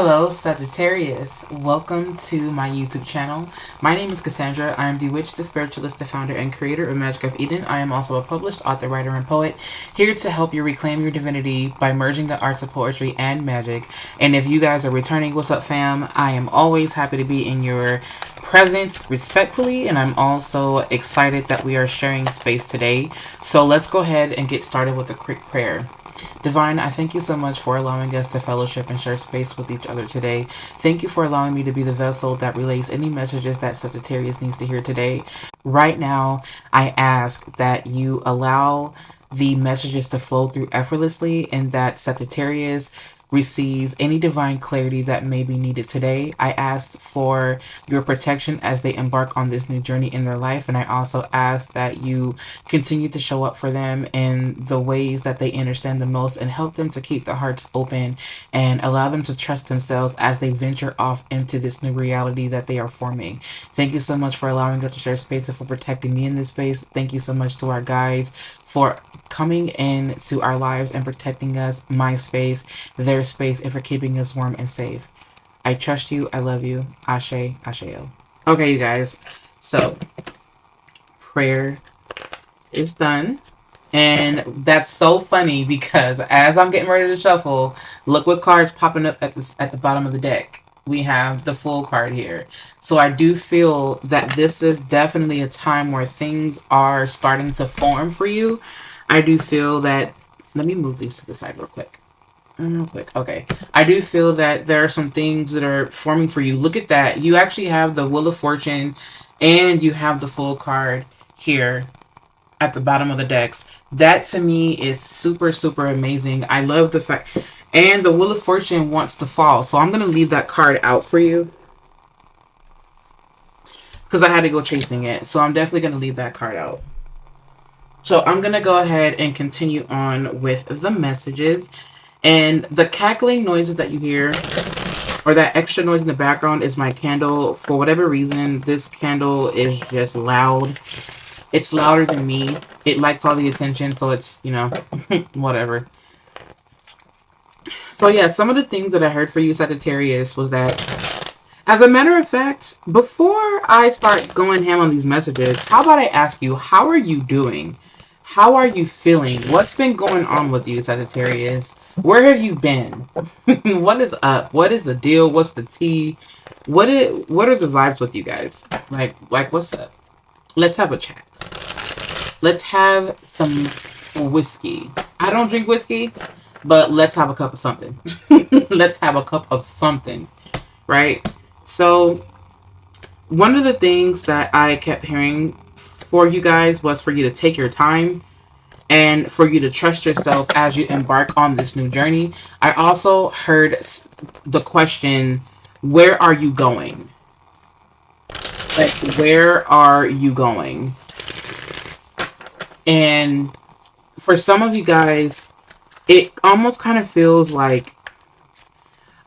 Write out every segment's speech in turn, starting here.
Hello, Sagittarius. Welcome to my YouTube channel. My name is Cassandra. I am the witch, the spiritualist, the founder, and creator of Magic of Eden. I am also a published author, writer, and poet, here to help you reclaim your divinity by merging the arts of poetry and magic. And if you guys are returning, what's up, fam? I am always happy to be in your presence respectfully, and I'm also excited that we are sharing space today. So let's go ahead and get started with a quick prayer. Divine, I thank you so much for allowing us to fellowship and share space with each other today. Thank you for allowing me to be the vessel that relays any messages that Sagittarius needs to hear today. Right now, I ask that you allow the messages to flow through effortlessly and that Sagittarius receives any divine clarity that may be needed today. I ask for your protection as they embark on this new journey in their life, and I also ask that you continue to show up for them in the ways that they understand the most and help them to keep their hearts open and allow them to trust themselves as they venture off into this new reality that they are forming. Thank you so much for allowing us to share space and for protecting me in this space. Thank you so much to our guides for coming into our lives and protecting us, my space, their space, and for keeping us warm and safe. I trust you. I love you. Ashe, Asheo. Okay, you guys. So, prayer is done. And that's so funny because as I'm getting ready to shuffle, look what card's popping up at the bottom of the deck. We have the Fool card here. So I do feel that this is definitely a time where things are starting to form for you. I do feel that, let me move these to the side real quick. Okay. I do feel that there are some things that are forming for you. Look at that. You actually have the Wheel of Fortune and you have the Fool card here at the bottom of the decks. That to me is super, super amazing. I love the fact, and the Wheel of Fortune wants to fall. So I'm going to leave that card out for you because I had to go chasing it. So I'm definitely going to leave that card out. So I'm going to go ahead and continue on with the messages. And the cackling noises that you hear, or that extra noise in the background, is my candle. For whatever reason, this candle is just loud. It's louder than me. It likes all the attention, so it's, whatever. So yeah, some of the things that I heard for you, Sagittarius, was that, as a matter of fact, before I start going ham on these messages, how about I ask you, how are you doing? How are you feeling? What's been going on with you, Sagittarius? Where have you been? What is up? What is the deal? What's the tea? What are the vibes with you guys? Like what's up? Let's have a chat. Let's have some whiskey. I don't drink whiskey, but let's have a cup of something. Let's have a cup of something, right? So one of the things that I kept hearing for you guys was for you to take your time and for you to trust yourself as you embark on this new journey. I also heard the question, where are you going? Like, where are you going? And for some of you guys, it almost kind of feels like,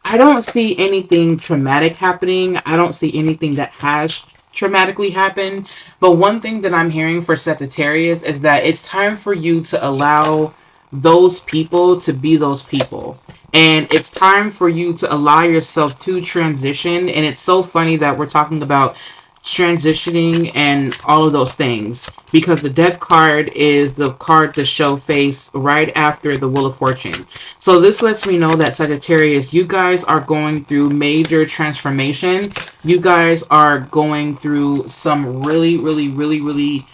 I don't see anything traumatic happening. I don't see anything that has traumatically happened. But one thing that I'm hearing for Sagittarius is that it's time for you to allow those people to be those people. And it's time for you to allow yourself to transition. And it's so funny that we're talking about transitioning and all of those things, because the Death card is the card to show face right after the Wheel of Fortune. So this lets me know that, Sagittarius, you guys are going through major transformation. You guys are going through some really, really, really, really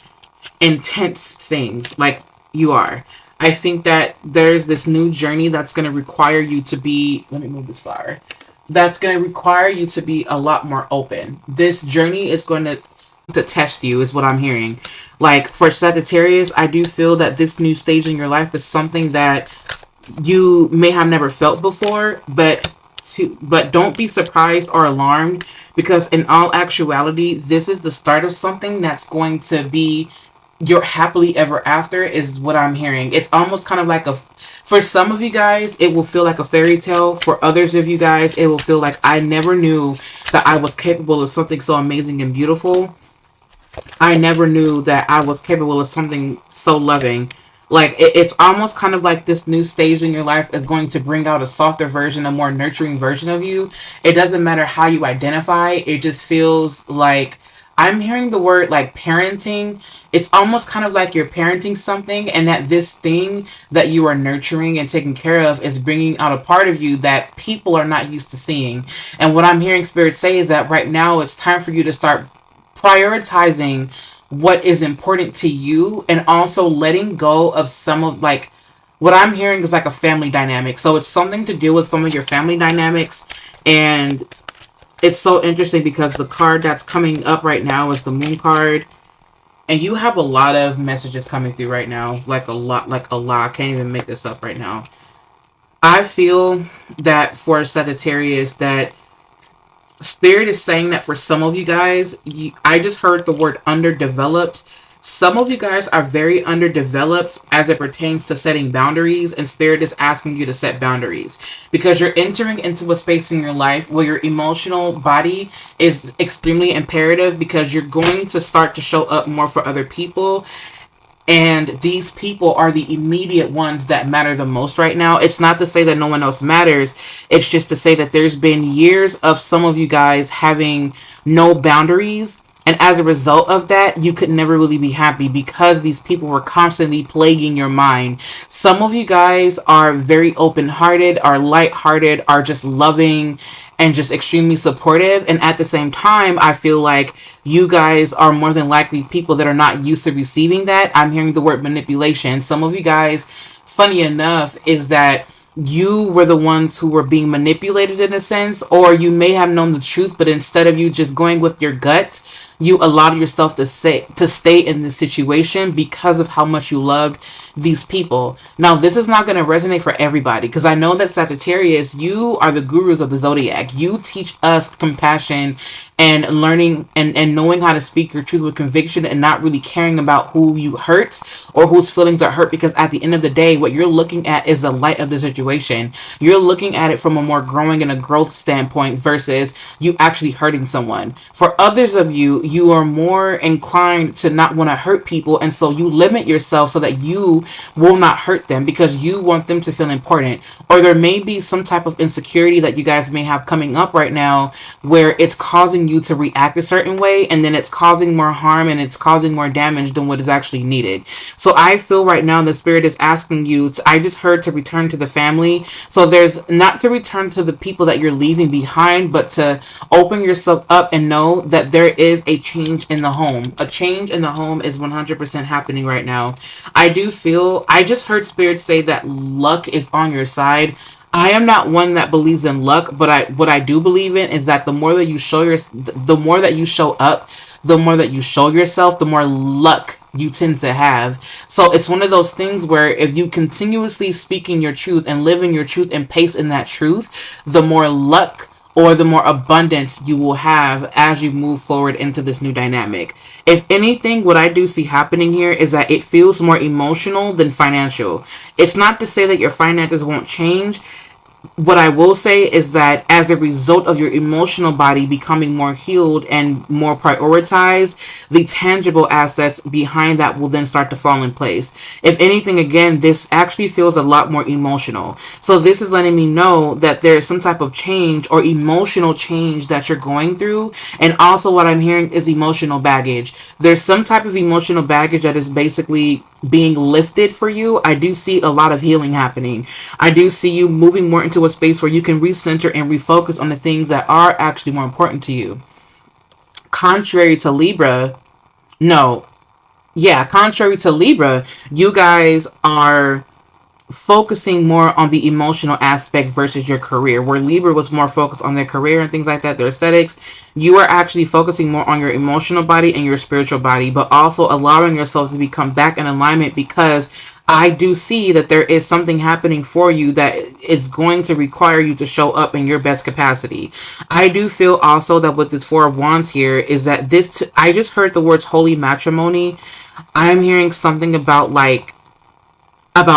intense things. Like, you are. I think that there's this new journey that's going to require you to be, let me move this flower, that's going to require you to be a lot more open. This journey is going to test you, is what I'm hearing. Like, for Sagittarius, I do feel that this new stage in your life is something that you may have never felt before, but don't be surprised or alarmed, because in all actuality, this is the start of something that's going to be your happily ever after, is what I'm hearing. It's almost kind of like for some of you guys, it will feel like a fairy tale. For others of you guys, it will feel like, I never knew that I was capable of something so amazing and beautiful. I never knew that I was capable of something so loving. Like it's almost kind of like this new stage in your life is going to bring out a softer version, a more nurturing version of you. It doesn't matter how you identify. It just feels like I'm hearing the word like parenting. It's almost kind of like you're parenting something, and that this thing that you are nurturing and taking care of is bringing out a part of you that people are not used to seeing. And what I'm hearing Spirit say is that right now it's time for you to start prioritizing what is important to you, and also letting go of some of, like, what I'm hearing is like a family dynamic. So it's something to do with some of your family dynamics. And it's so interesting because the card that's coming up right now is the Moon card. And you have a lot of messages coming through right now. Like a lot. I can't even make this up right now. I feel that for Sagittarius, that Spirit is saying that for some of you guys, I just heard the word underdeveloped. Some of you guys are very underdeveloped as it pertains to setting boundaries, and Spirit is asking you to set boundaries because you're entering into a space in your life where your emotional body is extremely imperative, because you're going to start to show up more for other people. And these people are the immediate ones that matter the most right now. It's not to say that no one else matters. It's just to say that there's been years of some of you guys having no boundaries. And as a result of that, you could never really be happy because these people were constantly plaguing your mind. Some of you guys are very open-hearted, are light-hearted, are just loving and just extremely supportive. And at the same time, I feel like you guys are more than likely people that are not used to receiving that. I'm hearing the word manipulation. Some of you guys, funny enough, is that you were the ones who were being manipulated in a sense, or you may have known the truth, but instead of you just going with your guts, you allowed yourself to stay in this situation because of how much you loved these people. Now, this is not going to resonate for everybody, because I know that Sagittarius, you are the gurus of the zodiac. You teach us compassion and learning and knowing how to speak your truth with conviction, and not really caring about who you hurt or whose feelings are hurt, because at the end of the day, what you're looking at is the light of the situation. You're looking at it from a more growing and a growth standpoint versus you actually hurting someone. For others of you, you are more inclined to not want to hurt people, and so you limit yourself so that you will not hurt them because you want them to feel important. Or there may be some type of insecurity that you guys may have coming up right now where it's causing you to react a certain way, and then it's causing more harm and it's causing more damage than what is actually needed. So I feel right now the Spirit is asking you to, I just heard, to return to the family. So there's not to return to the people that you're leaving behind, but to open yourself up and know that there is a change in the home. A change in the home is 100% happening right now. I just heard Spirit say that luck is on your side. I am not one that believes in luck, but what I do believe in is that the more that you show the more that you show up, the more that you show yourself, the more luck you tend to have. So it's one of those things where if you continuously speaking your truth and living your truth and pace in that truth, the more luck or the more abundance you will have as you move forward into this new dynamic. If anything, what I do see happening here is that it feels more emotional than financial. It's not to say that your finances won't change. What I will say is that as a result of your emotional body becoming more healed and more prioritized, the tangible assets behind that will then start to fall in place. If anything, again, this actually feels a lot more emotional. So this is letting me know that there's some type of change or emotional change that you're going through. And also what I'm hearing is emotional baggage. There's some type of emotional baggage that is basically being lifted for you. I do see a lot of healing happening. I do see you moving more into a space where you can recenter and refocus on the things that are actually more important to you. Contrary to Libra, you guys are focusing more on the emotional aspect versus your career. Where Libra was more focused on their career and things like that, their aesthetics, you are actually focusing more on your emotional body and your spiritual body, but also allowing yourself to become back in alignment, because I do see that there is something happening for you that is going to require you to show up in your best capacity. I do feel also that with this Four of Wands here is that I just heard the words holy matrimony. I'm hearing something about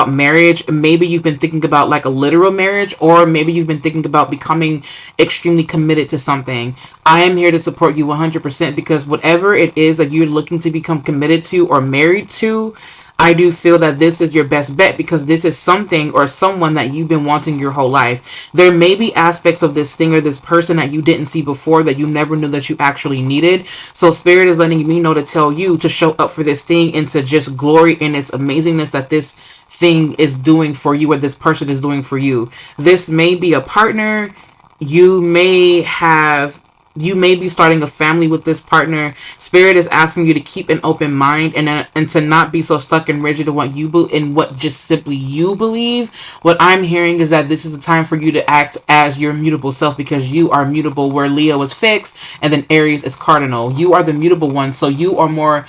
marriage. Maybe you've been thinking about like a literal marriage, or maybe you've been thinking about becoming extremely committed to something. I am here to support you 100%, because whatever it is that you're looking to become committed to or married to, I do feel that this is your best bet because this is something or someone that you've been wanting your whole life. There may be aspects of this thing or this person that you didn't see before that you never knew that you actually needed. So Spirit is letting me know to tell you to show up for this thing and to just glory in its amazingness that this thing is doing for you or this person is doing for you. This may be a partner. You may be starting a family with this partner. Spirit is asking you to keep an open mind and to not be so stuck and rigid in what just simply you believe. What I'm hearing is that this is the time for you to act as your mutable self, because you are mutable, where Leo is fixed and then Aries is cardinal. You are the mutable one, so you are more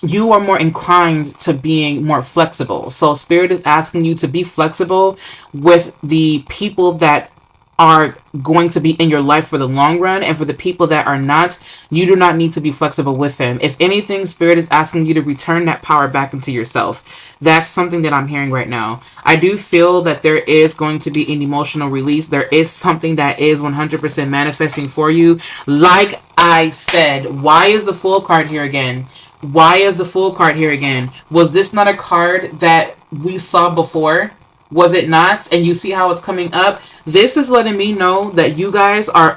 inclined to being more flexible. So Spirit is asking you to be flexible with the people that are going to be in your life for the long run, and for the people that are not, you do not need to be flexible with them. If anything, Spirit is asking you to return that power back into yourself. That's something that I'm hearing right now. I do feel that there is going to be an emotional release. There is something that is 100% manifesting for you. Like I said, why is the Fool card here again? Why is the Fool card here again? Was this not a card that we saw before? Was it not? And you see how it's coming up? This is letting me know that you guys are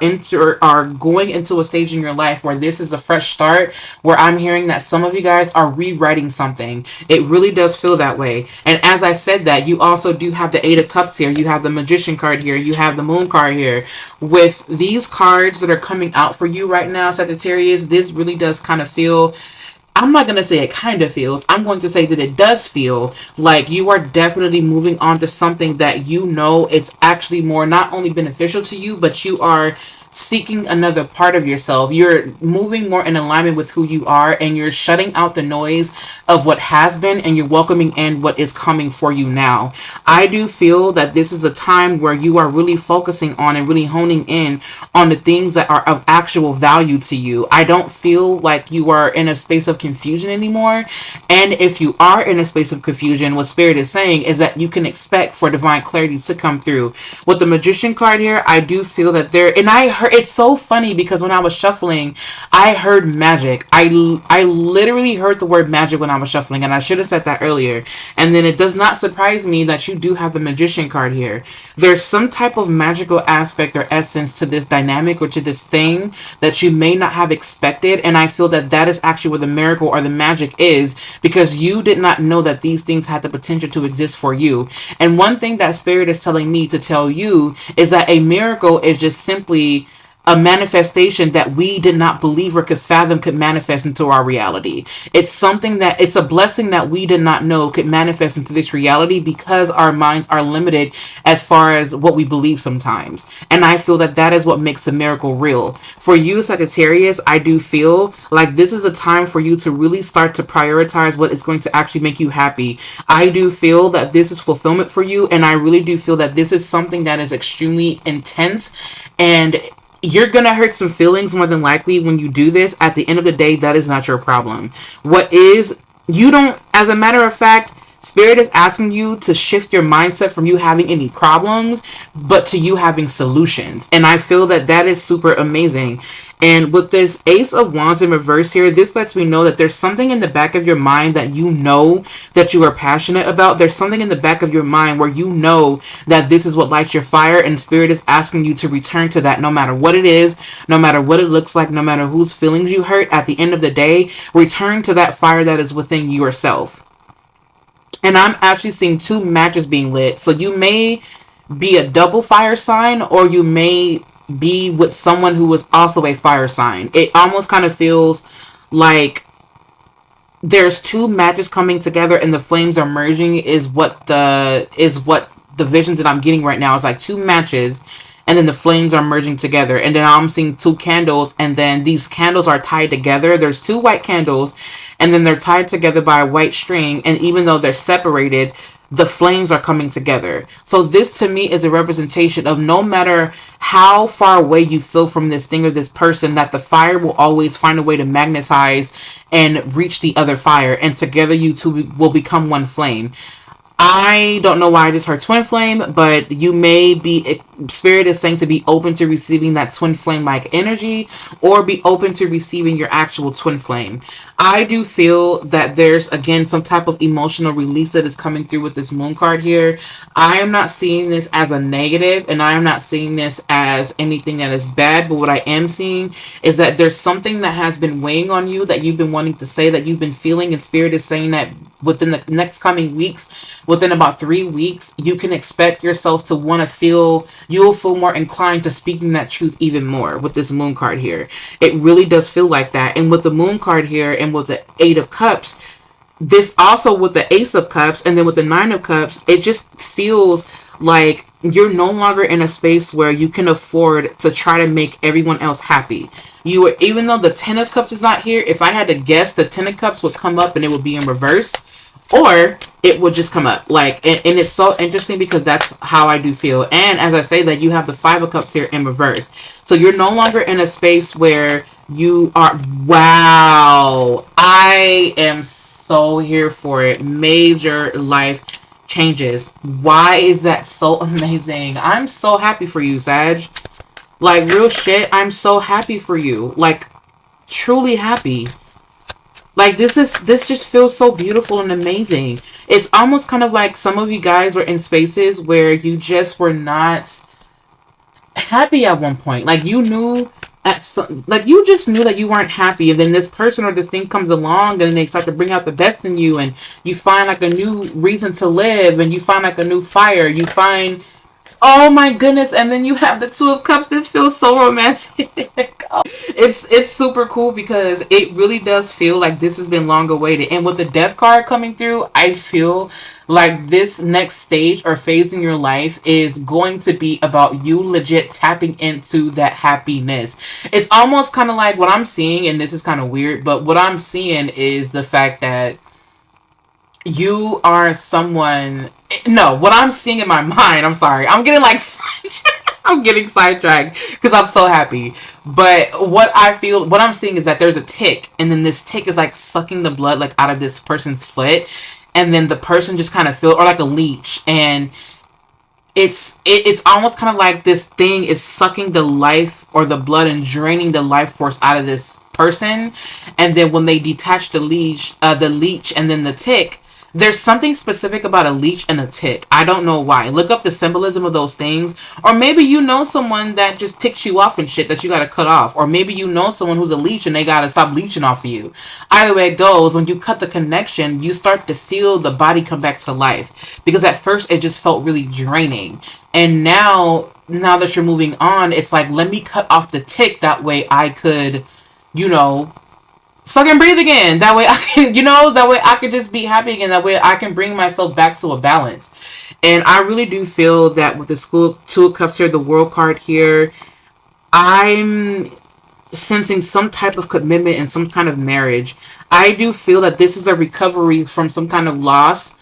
going into a stage in your life where this is a fresh start, where I'm hearing that some of you guys are rewriting something. It really does feel that way. And as I said that, you also do have the Eight of Cups here. You have the Magician card here. You have the Moon card here. With these cards that are coming out for you right now, Sagittarius, this really does kind of feel... I'm not going to say it kind of feels. I'm going to say that it does feel like you are definitely moving on to something that you know it's actually more not only beneficial to you, but you are seeking another part of yourself. You're moving more in alignment with who you are, and you're shutting out the noise of what has been, and you're welcoming in what is coming for you now. I do feel that this is a time where you are really focusing on and really honing in on the things that are of actual value to you. I don't feel like you are in a space of confusion anymore. And if you are in a space of confusion, what Spirit is saying is that you can expect for divine clarity to come through. With the Magician card here, I do feel that it's so funny because when I was shuffling, I heard magic. I literally heard the word magic when I was shuffling, and I should have said that earlier. And then it does not surprise me that you do have the Magician card here. There's some type of magical aspect or essence to this dynamic or to this thing that you may not have expected, and I feel that that is actually where the miracle or the magic is, because you did not know that these things had the potential to exist for you. And one thing that Spirit is telling me to tell you is that a miracle is just simply a manifestation that we did not believe or could fathom could manifest into our reality. It's a blessing that we did not know could manifest into this reality, because our minds are limited as far as what we believe sometimes. And I feel that that is what makes the miracle real. For you, Sagittarius, I do feel like this is a time for you to really start to prioritize what is going to actually make you happy. I do feel that this is fulfillment for you, and I really do feel that this is something that is extremely intense, and you're going to hurt some feelings more than likely when you do this. At the end of the day, that is not your problem. As a matter of fact, Spirit is asking you to shift your mindset from you having any problems, but to you having solutions. And I feel that that is super amazing. And with this Ace of Wands in reverse here, this lets me know that there's something in the back of your mind that you know that you are passionate about. There's something in the back of your mind where you know that this is what lights your fire, and Spirit is asking you to return to that, no matter what it is, no matter what it looks like, no matter whose feelings you hurt. At the end of the day, return to that fire that is within yourself. And I'm actually seeing two matches being lit. So you may be a double fire sign, or you may be with someone who is also a fire sign. It almost kind of feels like there's two matches coming together and the flames are merging is what the vision that I'm getting right now. Is like two matches and then the flames are merging together. And then I'm seeing two candles, and then these candles are tied together. There's two white candles, and then they're tied together by a white string. And even though they're separated, the flames are coming together. So this to me is a representation of no matter how far away you feel from this thing or this person, that the fire will always find a way to magnetize and reach the other fire. And together you two will become one flame. I don't know why I just heard twin flame, but you may be, Spirit is saying to be open to receiving that twin flame like energy, or be open to receiving your actual twin flame. I do feel that there's, again, some type of emotional release that is coming through with this moon card here. I am not seeing this as a negative, and I am not seeing this as anything that is bad, but what I am seeing is that there's something that has been weighing on you that you've been wanting to say, that you've been feeling, and Spirit is saying that within the next coming weeks, within about 3 weeks, you can expect yourself to want to feel, you'll feel more inclined to speaking that truth even more with this moon card here. It really does feel like that. And with the moon card here and with the 8 of Cups, this also with the Ace of Cups and then with the 9 of Cups, it just feels like you're no longer in a space where you can afford to try to make everyone else happy. You are, even though the 10 of Cups is not here, if I had to guess, the 10 of Cups would come up and it would be in reverse, or it would just come up. Like, and it's so interesting because that's how I do feel. And as I say that, you have the 5 of Cups here in reverse. So you're no longer in a space where you are, wow, I am so here for it. Major life changes. Why is that so amazing? I'm so happy for you, Sag. Like, real shit, I'm so happy for you. Like, truly happy. Like, this just feels so beautiful and amazing. It's almost kind of like some of you guys were in spaces where you just were not happy at one point. Like, you knew like, you just knew that you weren't happy, and then this person or this thing comes along and they start to bring out the best in you, and you find like a new reason to live, and you find like a new fire. You find, oh my goodness, and then you have the 2 of Cups. This feels so romantic. It's super cool because it really does feel like this has been long awaited. And with the Death card coming through, I feel like this next stage or phase in your life is going to be about you legit tapping into that happiness. It's almost kind of like what I'm seeing, and this is kind of weird, but what I'm seeing is the fact that you are someone. No, what I'm seeing in my mind, I'm sorry, I'm getting like I'm getting sidetracked because I'm so happy. But what I'm seeing is that there's a tick, and then this tick is like sucking the blood like out of this person's foot, and then the person just kind of feel, or like a leech, and it's almost kind of like this thing is sucking the life or the blood and draining the life force out of this person. And then when they detach the leech and then the tick, there's something specific about a leech and a tick. I don't know why. Look up the symbolism of those things. Or maybe you know someone that just ticks you off and shit that you gotta cut off. Or maybe you know someone who's a leech and they gotta stop leeching off of you. Either way it goes, when you cut the connection, you start to feel the body come back to life. Because at first it just felt really draining. And now that you're moving on, it's like, let me cut off the tick. That way I could, fucking breathe again. That way I can, that way I could just be happy again. That way I can bring myself back to a balance. And I really do feel that with the 2 of Cups here, the World card here, I'm sensing some type of commitment and some kind of marriage. I do feel that this is a recovery from some kind of loss.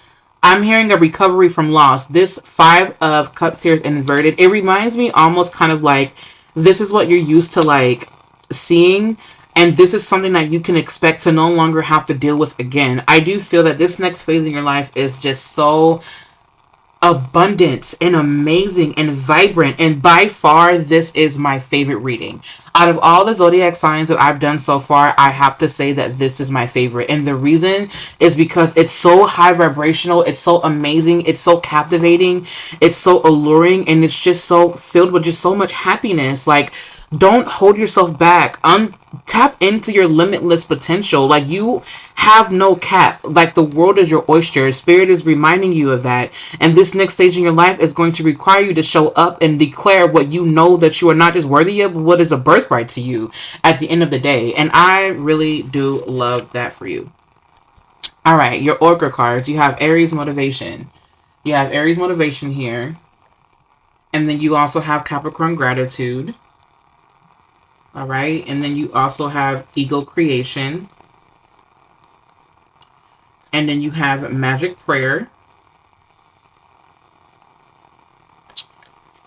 I'm hearing a recovery from loss. This 5 of Cups here is inverted. It reminds me almost kind of like this is what you're used to like seeing. And this is something that you can expect to no longer have to deal with again. I do feel that this next phase in your life is just so abundant and amazing and vibrant. And by far, this is my favorite reading. Out of all the zodiac signs that I've done so far, I have to say that this is my favorite. And the reason is because it's so high vibrational. It's so amazing. It's so captivating. It's so alluring. And it's just so filled with just so much happiness. Like, don't hold yourself back. Tap into your limitless potential. Like, you have no cap. Like, the world is your oyster. Spirit is reminding you of that. And this next stage in your life is going to require you to show up and declare what you know that you are not just worthy of, but what is a birthright to you at the end of the day. And I really do love that for you. All right, your Oracle cards. You have Aries Motivation. You have Aries Motivation here. And then you also have Capricorn Gratitude. All right, and then you also have Ego Creation. And then you have Magic Prayer.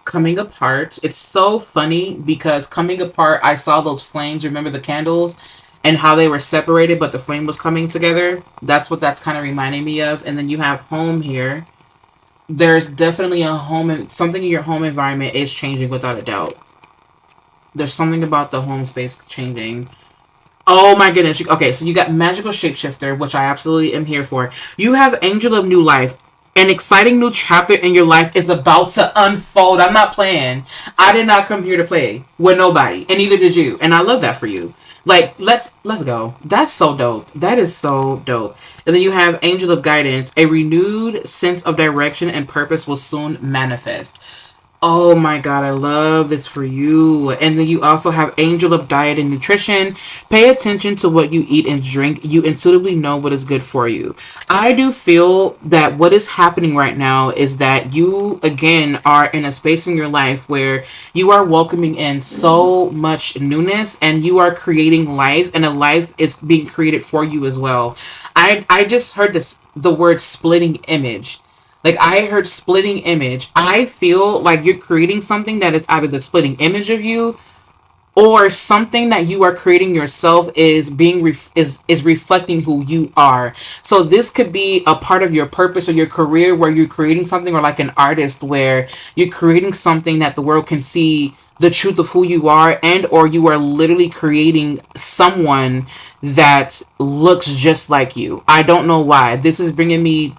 Coming Apart. It's so funny because Coming Apart, I saw those flames. Remember the candles and how they were separated, but the flame was coming together? That's what that's kind of reminding me of. And then you have Home here. There's definitely a home, and something in your home environment is changing without a doubt. There's something about the home space changing. Oh my goodness. Okay, so you got Magical Shapeshifter, which I absolutely am here for. You have Angel of New Life. An exciting new chapter in your life is about to unfold. I'm not playing. I did not come here to play with nobody, and neither did you. And I love that for you. Like, let's go. That's so dope. That is so dope. And then you have Angel of Guidance. A renewed sense of direction and purpose will soon manifest. Oh my God, I love this for you. And then you also have Angel of Diet and Nutrition. Pay attention to what you eat and drink. You intuitively know what is good for you. I do feel that what is happening right now is that you, again, are in a space in your life where you are welcoming in so much newness and you are creating life, and a life is being created for you as well. I just heard the word splitting image. Like, I heard splitting image. I feel like you're creating something that is either the splitting image of you, or something that you are creating yourself is being is reflecting who you are. So this could be a part of your purpose or your career where you're creating something, or like an artist where you're creating something that the world can see the truth of who you are, and or you are literally creating someone that looks just like you. I don't know why. This is bringing me,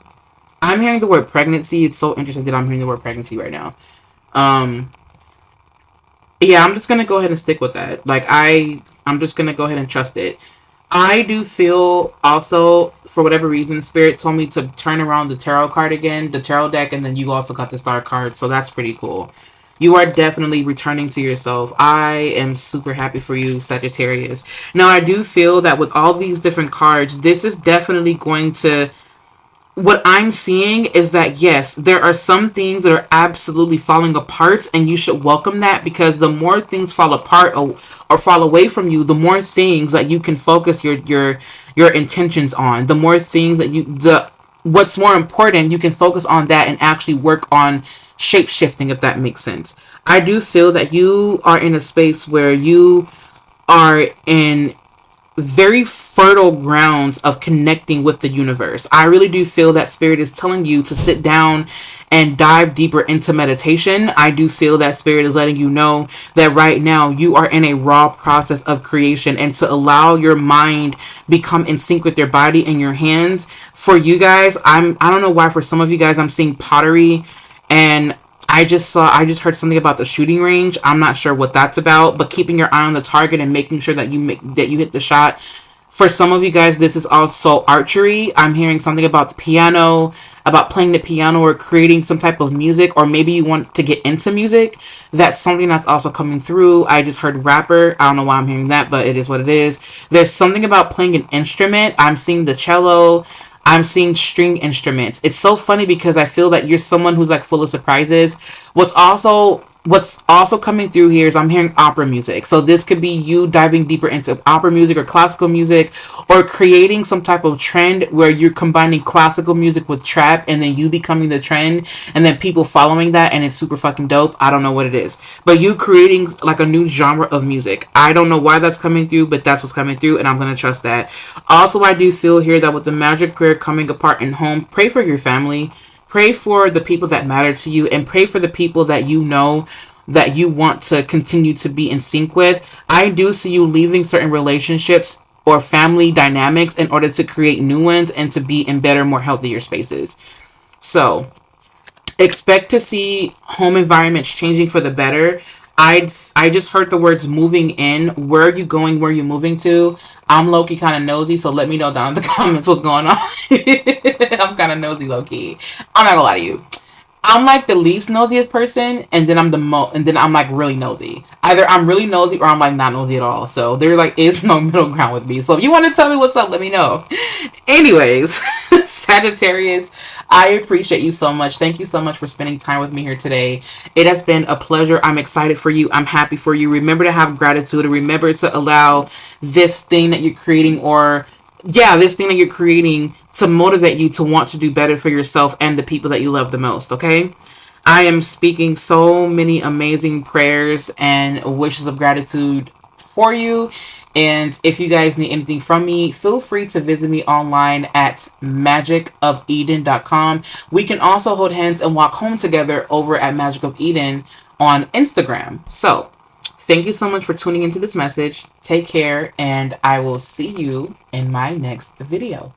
I'm hearing the word pregnancy. It's so interesting that I'm hearing the word pregnancy right now. Yeah, I'm just gonna go ahead and stick with that. Like, I'm just gonna go ahead and trust it. I do feel also, for whatever reason, Spirit told me to turn around the tarot card again, the tarot deck, and then you also got the star card, so that's pretty cool. You are definitely returning to yourself. I am super happy for you, Sagittarius. Now, I do feel that with all these different cards, this is definitely going to, what I'm seeing is that, yes, there are some things that are absolutely falling apart, and you should welcome that, because the more things fall apart or fall away from you, the more things that you can focus your intentions on. The more things that what's more important, you can focus on that and actually work on shape shifting, if that makes sense. I do feel that you are in a space where you are in very fertile grounds of connecting with the universe. I really do feel that Spirit is telling you to sit down and dive deeper into meditation. I do feel that Spirit is letting you know that right now you are in a raw process of creation, and to allow your mind become in sync with your body and your hands. For you guys, I don't know why, for some of you guys, I'm seeing pottery, and I just heard something about the shooting range. I'm not sure what that's about, but keeping your eye on the target and making sure that you hit the shot. For some of you guys, this is also archery. I'm hearing something about the piano, about playing the piano or creating some type of music, or maybe you want to get into music. That's something that's also coming through. I just heard rapper. I don't know why I'm hearing that, but it is what it is. There's something about playing an instrument. I'm seeing the cello. I'm seeing string instruments. It's so funny because I feel that you're someone who's like full of surprises. What's also coming through here is I'm hearing opera music. So this could be you diving deeper into opera music or classical music, or creating some type of trend where you're combining classical music with trap, and then you becoming the trend, and then people following that, and it's super fucking dope. I don't know what it is, but you creating like a new genre of music. I don't know why that's coming through, but that's what's coming through, and I'm going to trust that. Also, I do feel here that with the magic prayer coming apart in home, pray for your family. Pray for the people that matter to you, and pray for the people that you know that you want to continue to be in sync with. I do see you leaving certain relationships or family dynamics in order to create new ones and to be in better, more healthier spaces. So, expect to see home environments changing for the better. I just heard the words moving in. Where are you going? Where are you moving to? I'm low-key kind of nosy, so let me know down in the comments what's going on. I'm kind of nosy low-key. I'm not gonna lie to you. I'm like the least nosiest person, and then I'm like really nosy. Either I'm really nosy or I'm like not nosy at all. So there like is no middle ground with me. So if you want to tell me what's up, let me know. Anyways, Sagittarius, I appreciate you so much. Thank you so much for spending time with me here today. It has been a pleasure. I'm excited for you. I'm happy for you. Remember to have gratitude, and remember to allow this thing that you're creating, this thing that you're creating, to motivate you to want to do better for yourself and the people that you love the most, okay? I am speaking so many amazing prayers and wishes of gratitude for you. And if you guys need anything from me, feel free to visit me online at magicofeden.com. We can also hold hands and walk home together over at Magic of Eden on Instagram. So, Thank you so much for tuning into this message. Take care, and I will see you in my next video.